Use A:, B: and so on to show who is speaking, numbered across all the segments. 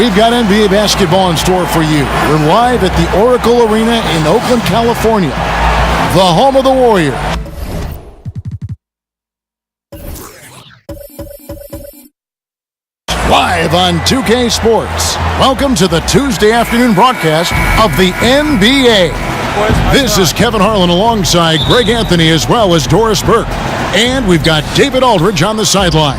A: We've got NBA basketball in store for you. We're live at the Oracle Arena in Oakland, California, the home of the Warriors. Live on 2K Sports. Welcome to the Tuesday afternoon broadcast of the NBA. This is Kevin Harlan alongside Greg Anthony as well as Doris Burke. And we've got David Aldridge on the sideline.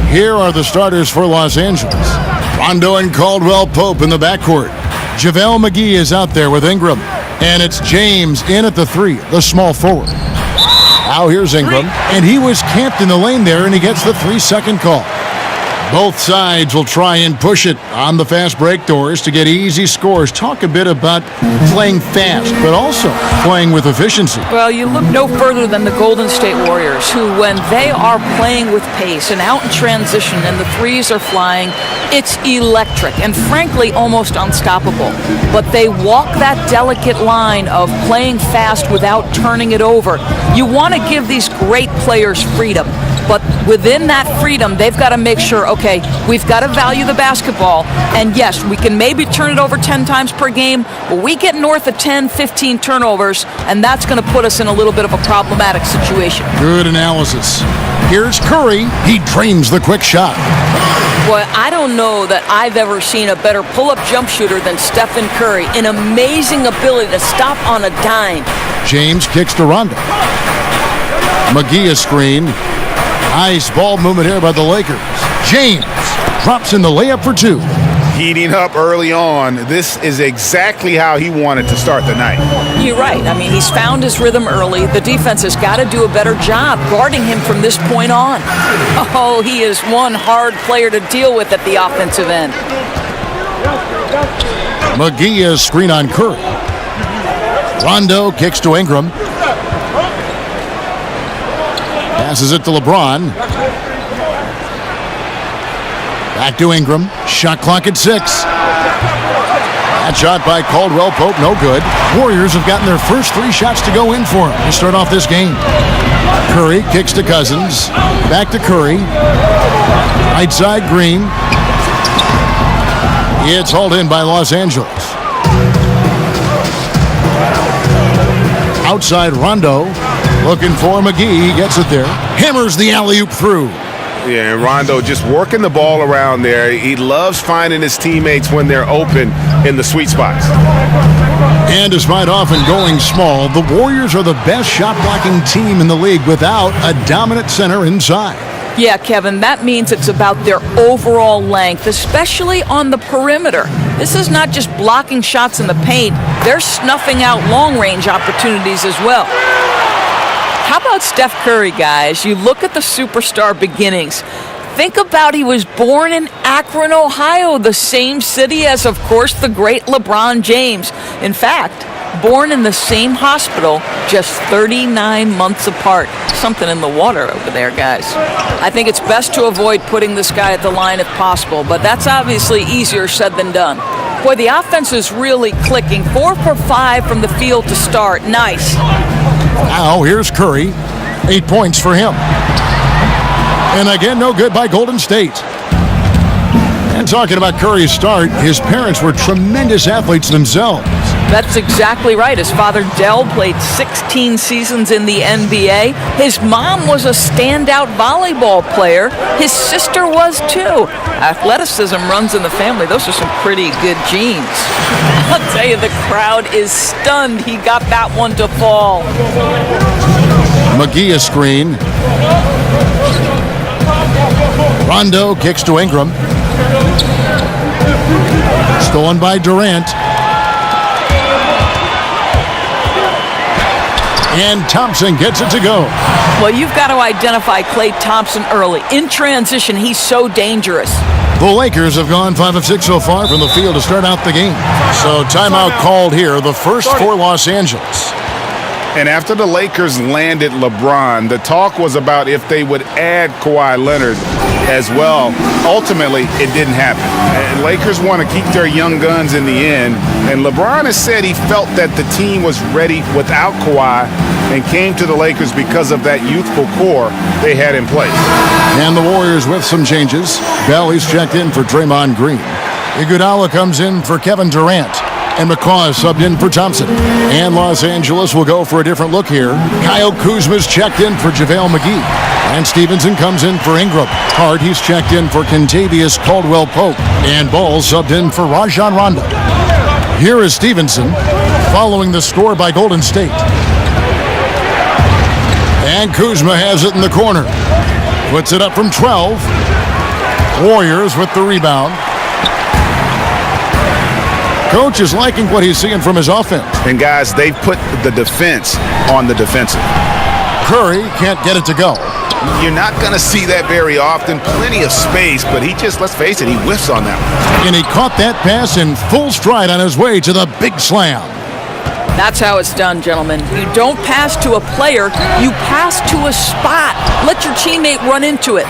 A: Here are the starters for Los Angeles. Rondo and Caldwell Pope in the backcourt. JaVale McGee is out there with Ingram. And it's James in at the 3, the small forward. Now here's Ingram, and he was camped in the lane there, and he gets the 3-second call. Both sides will try and push it on the fast break doors to get easy scores. Talk a bit about playing fast, but also playing with efficiency.
B: Well, you look no further than the Golden State Warriors, who, when they are playing with pace and out in transition and the threes are flying, it's electric and, frankly, almost unstoppable. But they walk that delicate line of playing fast without turning it over. You want to give these great players freedom. But within that freedom, they've got to make sure, okay, we've got to value the basketball. And yes, we can maybe turn it over 10 times per game, but we get north of 10, 15 turnovers, and that's going to put us in a little bit of a problematic situation.
A: Good analysis. Here's Curry. He drains the quick shot.
B: Boy, I don't know that I've ever seen a better pull-up jump shooter than Stephen Curry. An amazing ability to stop on a dime.
A: James kicks to Rondo. McGee a screen. Nice ball movement here by the Lakers. James drops in the layup for 2.
C: Heating up early on. This is exactly how he wanted to start the night.
B: You're right. I mean, he's found his rhythm early. The defense has got to do a better job guarding him from this point on. Oh, he is one hard player to deal with at the offensive end.
A: McGee is screen on Curry. Rondo kicks to Ingram. Passes it to LeBron. Back to Ingram. Shot clock at 6. That shot by Caldwell Pope, no good. Warriors have gotten their first 3 shots to go in for him to start off this game. Curry kicks to Cousins. Back to Curry. Right side, Green. It's hauled in by Los Angeles. Outside, Rondo. Looking for McGee. He gets it there. Hammers the alley-oop through.
C: Yeah, and Rondo just working the ball around there. He loves finding his teammates when they're open in the sweet spots.
A: And despite often going small, the Warriors are the best shot-blocking team in the league without a dominant center inside.
B: Yeah, Kevin, that means it's about their overall length, especially on the perimeter. This is not just blocking shots in the paint. They're snuffing out long-range opportunities as well. How about Steph Curry, guys? You look at the superstar beginnings. Think about he was born in Akron, Ohio, the same city as, of course, the great LeBron James. In fact, born in the same hospital, just 39 months apart. Something in the water over there, guys. I think it's best to avoid putting this guy at the line if possible, but that's obviously easier said than done. Boy, the offense is really clicking. 4 for 5 from the field to start. Nice.
A: Now here's Curry. 8 points for him. And again, no good by Golden State. And talking about Curry's start, his parents were tremendous athletes themselves.
B: That's exactly right. His father, Dell, played 16 seasons in the NBA. His mom was a standout volleyball player. His sister was, too. Athleticism runs in the family. Those are some pretty good genes. I'll tell you, the crowd is stunned he got that one to fall.
A: McGee a screen. Rondo kicks to Ingram. Stolen by Durant. And Thompson gets it to go.
B: Well, you've got to identify Klay Thompson early. In transition, he's so dangerous.
A: The Lakers have gone 5 of 6 so far from the field to start out the game. So timeout called here, the first for Los Angeles.
C: And after the Lakers landed LeBron, the talk was about if they would add Kawhi Leonard as well. Ultimately, it didn't happen. And Lakers want to keep their young guns in the end. And LeBron has said he felt that the team was ready without Kawhi and came to the Lakers because of that youthful core they had in place.
A: And the Warriors with some changes. Bell, he's checked in for Draymond Green. Iguodala comes in for Kevin Durant. And McCaw is subbed in for Thompson. And Los Angeles will go for a different look here. Kyle Kuzma's checked in for JaVale McGee. And Stevenson comes in for Ingram. Hart, he's checked in for Kentavious Caldwell-Pope. And Ball subbed in for Rajon Rondo. Here is Stevenson following the score by Golden State. And Kuzma has it in the corner. Puts it up from 12. Warriors with the rebound. Coach is liking what he's seeing from his offense.
C: And guys, they've put the defense on the defensive.
A: Curry can't get it to go.
C: You're not going to see that very often. Plenty of space, but he just, let's face it, he whiffs on that one.
A: And he caught that pass in full stride on his way to the big slam.
B: That's how it's done, gentlemen. You don't pass to a player, you pass to a spot. Let your teammate run into it.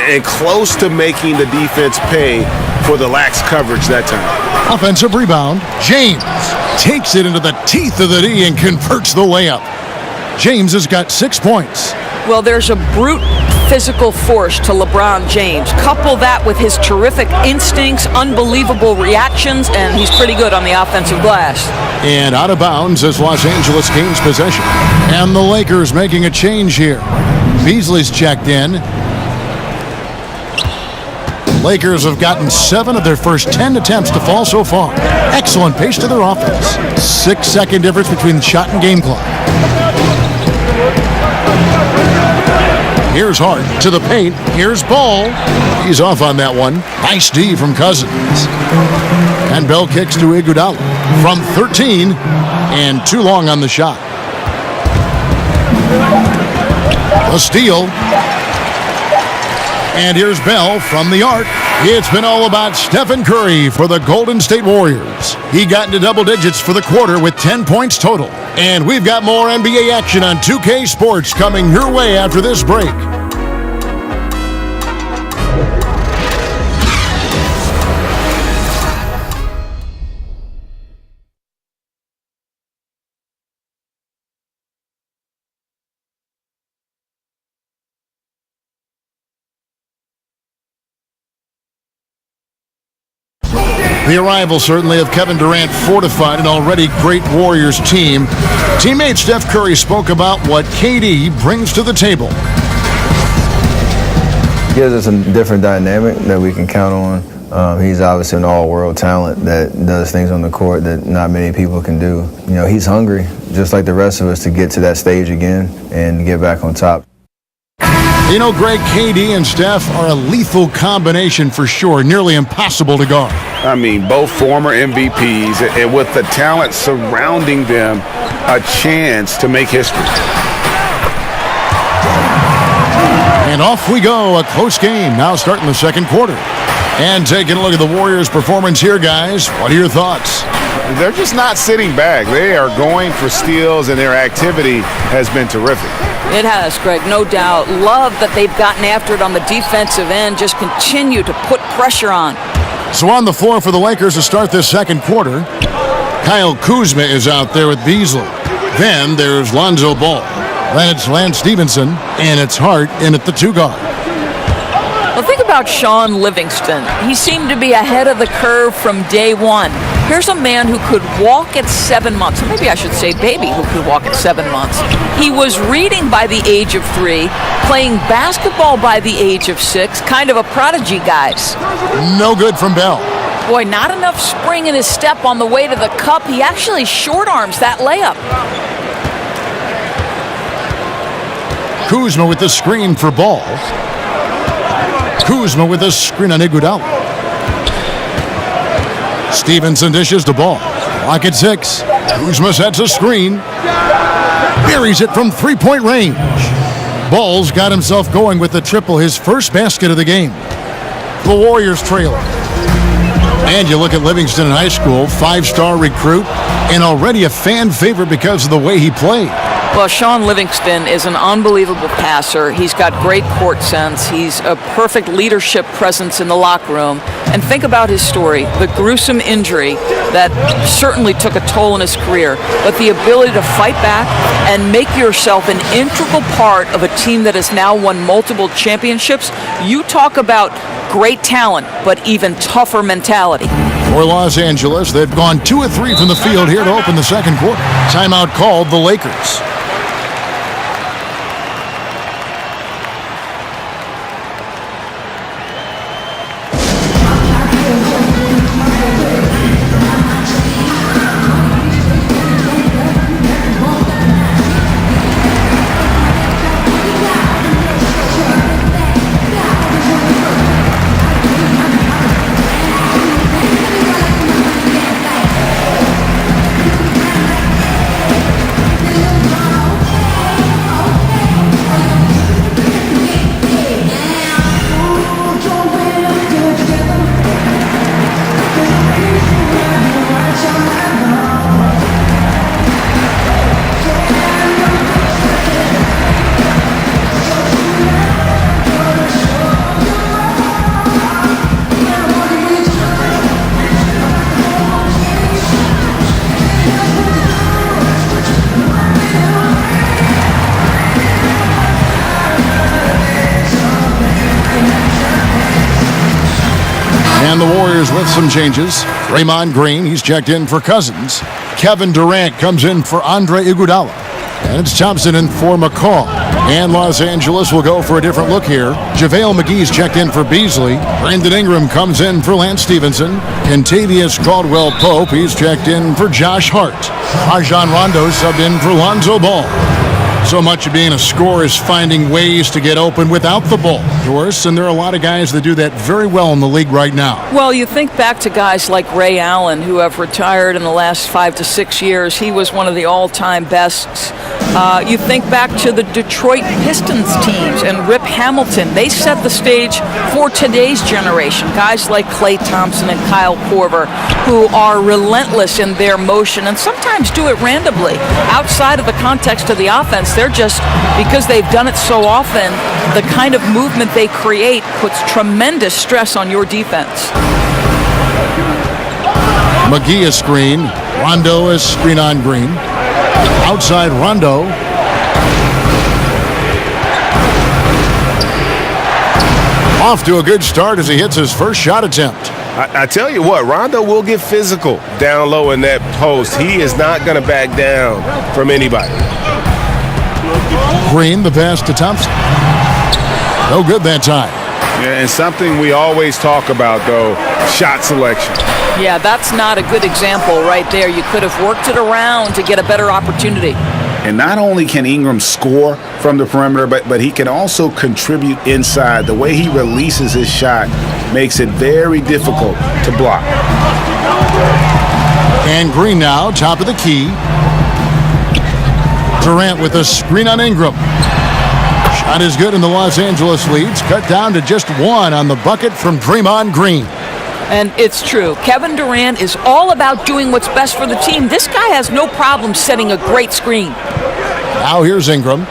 C: And close to making the defense pay for the lax coverage that time.
A: Offensive rebound. James takes it into the teeth of the D and converts the layup. James has got 6 points.
B: Well, there's a brute physical force to LeBron James. Couple that with his terrific instincts, unbelievable reactions, and he's pretty good on the offensive glass.
A: And out of bounds as Los Angeles gains possession. And the Lakers making a change here. Beasley's checked in. Lakers have gotten 7 of their first 10 attempts to fall so far. Excellent pace to their offense. 6-second difference between shot and game clock. Here's Hart to the paint. Here's Ball. He's off on that one. Nice D from Cousins. And Bell kicks to Iguodala from 13 and too long on the shot. A steal. And here's Bell from the arc. It's been all about Stephen Curry for the Golden State Warriors. He got into double digits for the quarter with 10 points total. And we've got more NBA action on 2K Sports coming your way after this break. The arrival, certainly, of Kevin Durant fortified an already great Warriors team. Teammate Steph Curry spoke about what KD brings to the table.
D: Gives us a different dynamic that we can count on. He's obviously an all-world talent that does things on the court that not many people can do. You know, he's hungry, just like the rest of us, to get to that stage again and get back on top.
A: You know, Greg, KD and Steph are a lethal combination for sure, nearly impossible to guard.
C: I mean, both former MVPs, and with the talent surrounding them, a chance to make history.
A: And off we go, a close game now starting the second quarter. And taking a look at the Warriors' performance here, guys. What are your thoughts?
C: They're just not sitting back. They are going for steals, and their activity has been terrific.
B: It has, Greg, no doubt. Love that they've gotten after it on the defensive end. Just continue to put pressure on.
A: So on the floor for the Lakers to start this second quarter, Kyle Kuzma is out there with Beasley. Then there's Lonzo Ball. Then it's Lance Stevenson, and it's Hart in at the 2 guard.
B: Well, think about Sean Livingston. He seemed to be ahead of the curve from day one. Here's a man who could walk at 7 months. Maybe I should say baby who could walk at 7 months. He was reading by the age of 3, playing basketball by the age of 6, kind of a prodigy, guys.
A: No good from Bell.
B: Boy, not enough spring in his step on the way to the cup. He actually short arms that layup.
A: Kuzma with the screen for Ball. Kuzma with a screen on Iguodala. Stevenson dishes the Ball. Clock at 6. Kuzma sets a screen. Buries it from 3-point range. Ball's got himself going with the triple, his first basket of the game. The Warriors trail. And you look at Livingston in high school, 5-star recruit, and already a fan favorite because of the way he played.
B: Well, Sean Livingston is an unbelievable passer. He's got great court sense. He's a perfect leadership presence in the locker room. And think about his story, the gruesome injury that certainly took a toll in his career, but the ability to fight back and make yourself an integral part of a team that has now won multiple championships. You talk about great talent, but even tougher mentality.
A: For Los Angeles, they've gone 2 of 3 from the field here to open the second quarter. Timeout called the Lakers. And the Warriors with some changes. Draymond Green, he's checked in for Cousins. Kevin Durant comes in for Andre Iguodala. And it's Thompson in for McCall. And Los Angeles will go for a different look here. JaVale McGee's checked in for Beasley. Brandon Ingram comes in for Lance Stevenson. Kentavious Caldwell-Pope, he's checked in for Josh Hart. Rajon Rondo subbed in for Lonzo Ball. So much of being a scorer is finding ways to get open without the ball, Doris, and there are a lot of guys that do that very well in the league right now.
B: Well, you think back to guys like Ray Allen, who have retired in the last 5 to 6 years. He was one of the all-time bests. You think back to the Detroit Pistons teams and Rip Hamilton. They set the stage for today's generation. Guys like Klay Thompson and Kyle Korver, who are relentless in their motion and sometimes do it randomly. Outside of the context of the offense, they're just, because they've done it so often, the kind of movement they create puts tremendous stress on your defense.
A: McGee is screen. Rondo is screen on Green. Outside Rondo. Off to a good start as he hits his first shot attempt.
E: I tell you what, Rondo will get physical down low in that post. He is not going to back down from anybody.
A: Green, the pass to Thompson. No good that time.
C: Yeah, and something we always talk about, though, shot selection.
B: Yeah, that's not a good example right there. You could have worked it around to get a better opportunity.
C: And not only can Ingram score from the perimeter, but he can also contribute inside. The way he releases his shot makes it very difficult to block.
A: And Green now, top of the key. Durant with a screen on Ingram. Shot is good, and the Los Angeles leads cut down to just 1 on the bucket from Draymond Green.
B: And it's true. Kevin Durant is all about doing what's best for the team. This guy has no problem setting a great screen.
A: Now here's Ingram.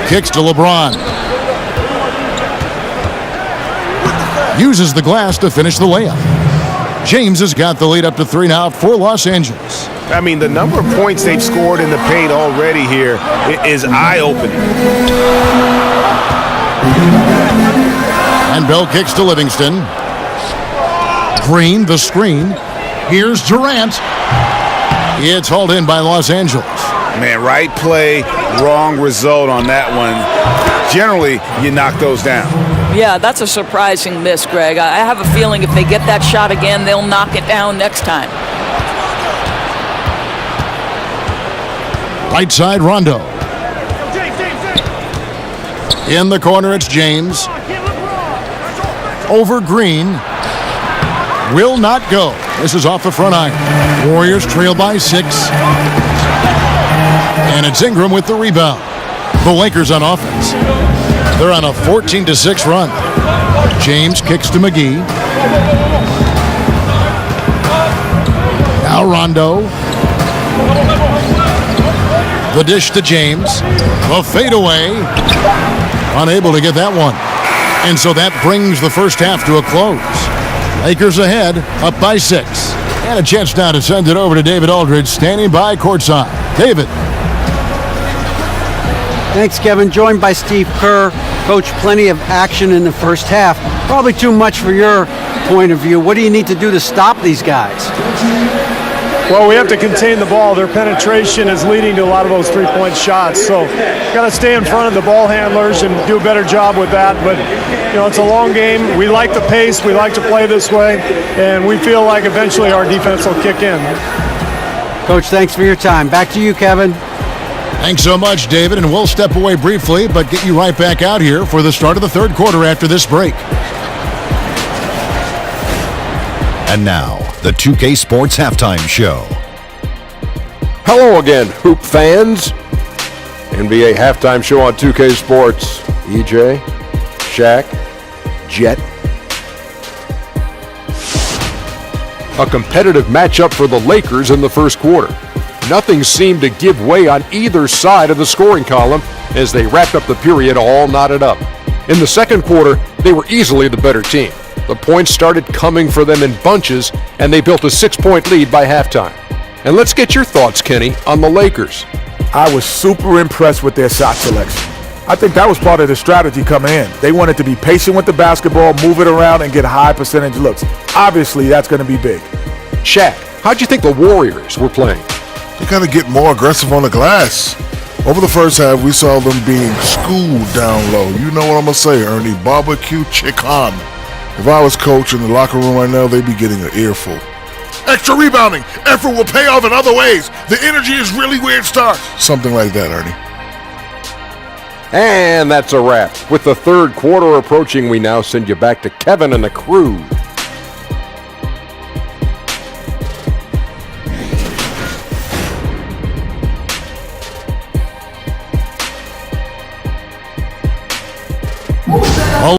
A: Kicks to LeBron. Uses the glass to finish the layup. James has got the lead up to 3 now for Los Angeles.
E: I mean, the number of points they've scored in the paint already here is eye-opening.
A: And Bell kicks to Livingston. Green, the screen. Here's Durant. It's hauled in by Los Angeles.
C: Man, right play, wrong result on that one. Generally, you knock those down.
B: Yeah, that's a surprising miss, Greg. I have a feeling if they get that shot again, they'll knock it down next time.
A: Right side, Rondo. In the corner, it's James. Over Green. Will not go. This is off the front iron. Warriors trail by 6. And it's Ingram with the rebound. The Lakers on offense. They're on a 14-6 run. James kicks to McGee. Now Rondo. The dish to James. The fadeaway. Unable to get that one. And so that brings the first half to a close. Lakers ahead, up by 6. And a chance now to send it over to David Aldridge, standing by courtside. David.
F: Thanks, Kevin. Joined by Steve Kerr. Coach, plenty of action in the first half. Probably too much for your point of view. What do you need to do to stop these guys?
G: Well, we have to contain the ball. Their penetration is leading to a lot of those three-point shots. So, got to stay in front of the ball handlers and do a better job with that. But, it's a long game. We like the pace. We like to play this way. And we feel like eventually our defense will kick in.
F: Coach, thanks for your time. Back to you, Kevin.
A: Thanks so much, David. And we'll step away briefly, but get you right back out here for the start of the third quarter after this break.
H: And now, the 2K Sports Halftime Show.
I: Hello again, Hoop fans. NBA Halftime Show on 2K Sports. EJ, Shaq, Jet. A competitive matchup for the Lakers in the first quarter. Nothing seemed to give way on either side of the scoring column as they wrapped up the period all knotted up. In the second quarter, they were easily the better team. The points started coming for them in bunches, and they built a 6-point lead by halftime. And let's get your thoughts, Kenny, on the Lakers.
J: I was super impressed with their shot selection. I think that was part of the strategy coming in. They wanted to be patient with the basketball, move it around, and get high percentage looks. Obviously, that's going to be big.
I: Shaq, how'd you think the Warriors were playing?
K: They got to get more aggressive on the glass. Over the first half, we saw them being schooled down low. You know what I'm going to say, Ernie. Barbecue chicken. If I was coach in the locker room right now, they'd be getting an earful. Extra rebounding. Effort will pay off in other ways. The energy is really where it starts. Something like that, Ernie.
I: And that's a wrap. With the third quarter approaching, we now send you back to Kevin and the crew.